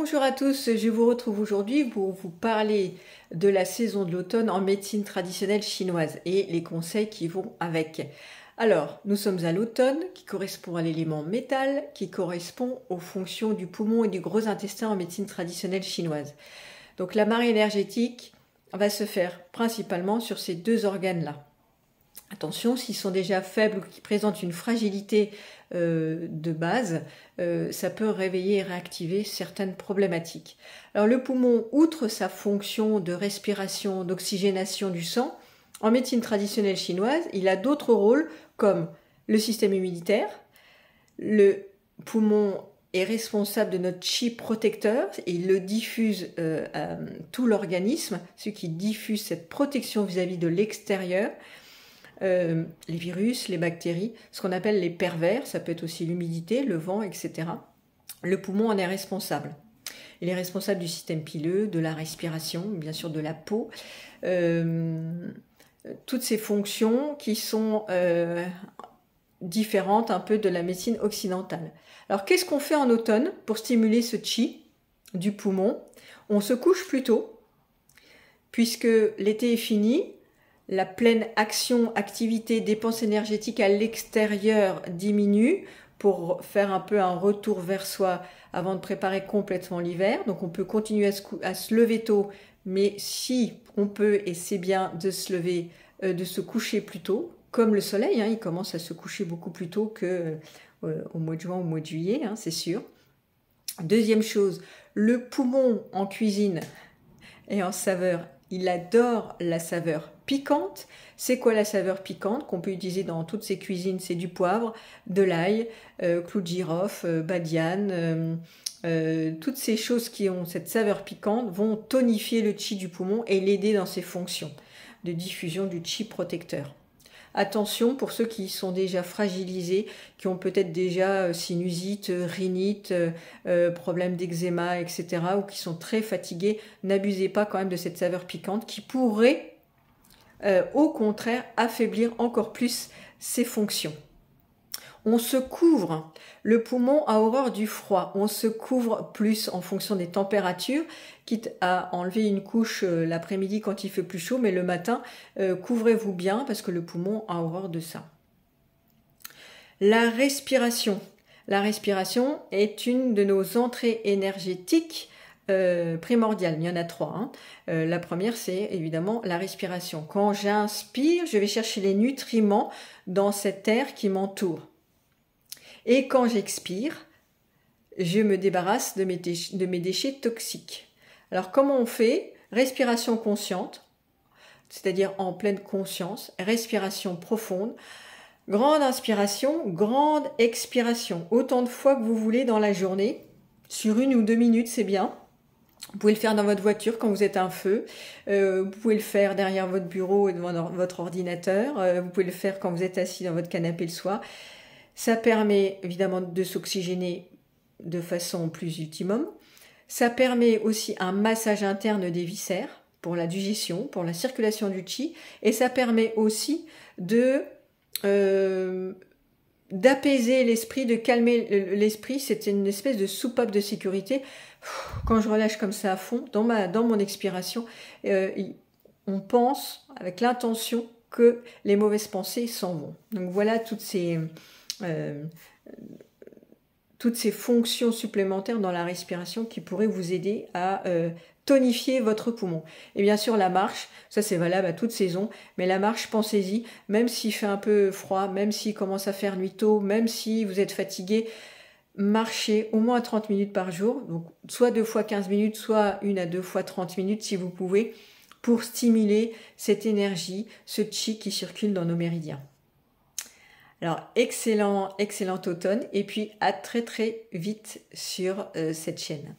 Bonjour à tous, je vous retrouve aujourd'hui pour vous parler de la saison de l'automne en médecine traditionnelle chinoise et les conseils qui vont avec. Alors, nous sommes à l'automne qui correspond à l'élément métal, qui correspond aux fonctions du poumon et du gros intestin en médecine traditionnelle chinoise. Donc la marée énergétique va se faire principalement sur ces deux organes-là. Attention, s'ils sont déjà faibles ou qui présentent une fragilité de base, ça peut réveiller et réactiver certaines problématiques. Alors le poumon, outre sa fonction de respiration, d'oxygénation du sang, en médecine traditionnelle chinoise, il a d'autres rôles comme le système immunitaire. Le poumon est responsable de notre chi protecteur et il le diffuse à tout l'organisme, ce qui diffuse cette protection vis-à-vis de l'extérieur. Les virus, les bactéries, ce qu'on appelle les pervers, ça peut être aussi l'humidité, le vent, etc. Le poumon en est responsable. Il est responsable du système pileux, de la respiration, bien sûr de la peau, toutes ces fonctions qui sont différentes un peu de la médecine occidentale. Alors qu'est-ce qu'on fait en automne pour stimuler ce chi du poumon? On se couche plus tôt, puisque l'été est fini. La pleine action, activité, dépenses énergétiques à l'extérieur diminue pour faire un peu un retour vers soi avant de préparer complètement l'hiver. Donc on peut continuer à se lever tôt, mais si on peut, et c'est bien de se lever, de se coucher plus tôt, comme le soleil, il commence à se coucher beaucoup plus tôt qu'au mois de juin, au mois de juillet, c'est sûr. Deuxième chose, le poumon en cuisine et en saveur, il adore la saveur piquante. C'est quoi la saveur piquante qu'on peut utiliser dans toutes ces cuisines? C'est du poivre, de l'ail, clou de girofle, badiane. Toutes ces choses qui ont cette saveur piquante vont tonifier le chi du poumon et l'aider dans ses fonctions de diffusion du chi protecteur. Attention pour ceux qui sont déjà fragilisés, qui ont peut-être déjà sinusite, rhinite, problème d'eczéma, etc. ou qui sont très fatigués, n'abusez pas quand même de cette saveur piquante qui pourrait au contraire affaiblir encore plus ses fonctions. On se couvre, le poumon a horreur du froid, on se couvre plus en fonction des températures, quitte à enlever une couche l'après-midi quand il fait plus chaud, mais le matin, couvrez-vous bien parce que le poumon a horreur de ça. La respiration est une de nos entrées énergétiques primordiales. Il y en a trois. La première, c'est évidemment la respiration. Quand j'inspire, je vais chercher les nutriments dans cet air qui m'entoure. Et quand j'expire, je me débarrasse de mes déchets toxiques. Alors comment on fait? Respiration consciente, c'est-à-dire en pleine conscience, respiration profonde, grande inspiration, grande expiration, autant de fois que vous voulez dans la journée, sur 1 ou 2 minutes, c'est bien. Vous pouvez le faire dans votre voiture quand vous êtes à un feu, vous pouvez le faire derrière votre bureau et devant votre ordinateur, vous pouvez le faire quand vous êtes assis dans votre canapé le soir. Ça permet évidemment de s'oxygéner de façon plus ultimum. Ça permet aussi un massage interne des viscères pour la digestion, pour la circulation du chi. Et ça permet aussi d'apaiser l'esprit, de calmer l'esprit. C'est une espèce de soupape de sécurité. Quand je relâche comme ça à fond, dans mon expiration, on pense avec l'intention que les mauvaises pensées s'en vont. Donc voilà toutes ces fonctions supplémentaires dans la respiration qui pourraient vous aider à tonifier votre poumon. Et bien sûr la marche, ça c'est valable à toute saison, mais la marche, pensez-y, même s'il fait un peu froid, même s'il commence à faire nuit tôt, même si vous êtes fatigué, marchez au moins 30 minutes par jour, donc soit 2 fois 15 minutes, soit 1 à 2 fois 30 minutes si vous pouvez, pour stimuler cette énergie, ce chi qui circule dans nos méridiens. Alors, excellent automne et puis à très très vite sur cette chaîne.